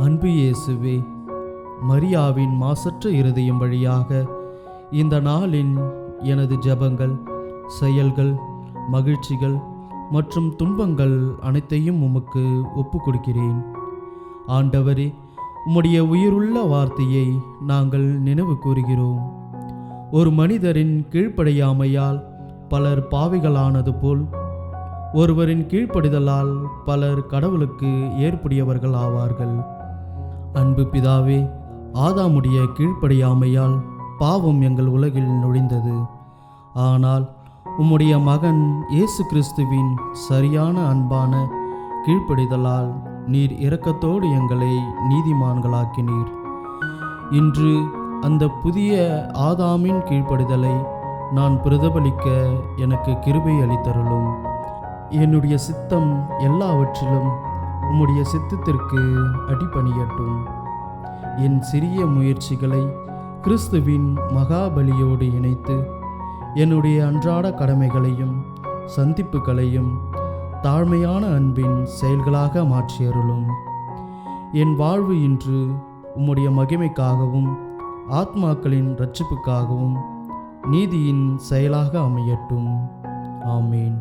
அன்பு இயேசுவே, மரியாவின் மாசற்ற இருதயம் வழியாக இந்த நாளின் எனது ஜெபங்கள், செயல்கள், மகிழ்ச்சிகள் மற்றும் துன்பங்கள் அனைத்தையும் உமக்கு ஒப்புக் கொடுக்கிறேன். ஆண்டவரே, உம்முடைய உயிருள்ள வார்த்தையை நாங்கள் நினைவு கூறுகிறோம். ஒரு மனிதரின் கீழ்ப்படியாமையால் பலர் பாவிகளானது போல் ஒருவரின் கீழ்ப்படிதலால் பலர் கடவுளுக்கு ஏற்புடையவர்கள் ஆவார்கள். அன்பு பிதாவே, ஆதாமுடைய கீழ்ப்படியாமையால் பாவம் எங்கள் உலகில் நுழைந்தது. ஆனால் உம்முடைய மகன் இயேசு கிறிஸ்துவின் சரியான அன்பான கீழ்ப்படிதலால் நீர் இரக்கத்தோடு எங்களை நீதிமான்களாக்கினீர். இன்று அந்த புதிய ஆதாமின் கீழ்ப்படிதலை நான் பிரதிபலிக்க எனக்கு கிருபை அளித்தருளும். என்னுடைய சித்தம் எல்லாவற்றிலும் உம்முடைய சித்தத்திற்கு அடிபணியட்டும். என் சிறிய முயற்சிகளை கிறிஸ்துவின் மகாபலியோடு இணைத்து என்னுடைய அன்றாட கடமைகளையும் சந்திப்புகளையும் தாழ்மையான அன்பின் செயல்களாக மாற்றியருளும். என் வாழ்வு இன்று உம்முடைய மகிமைக்காகவும் ஆத்மாக்களின் இரட்சிப்புக்காகவும் நீதியின் செயலாக அமையட்டும். ஆமேன்.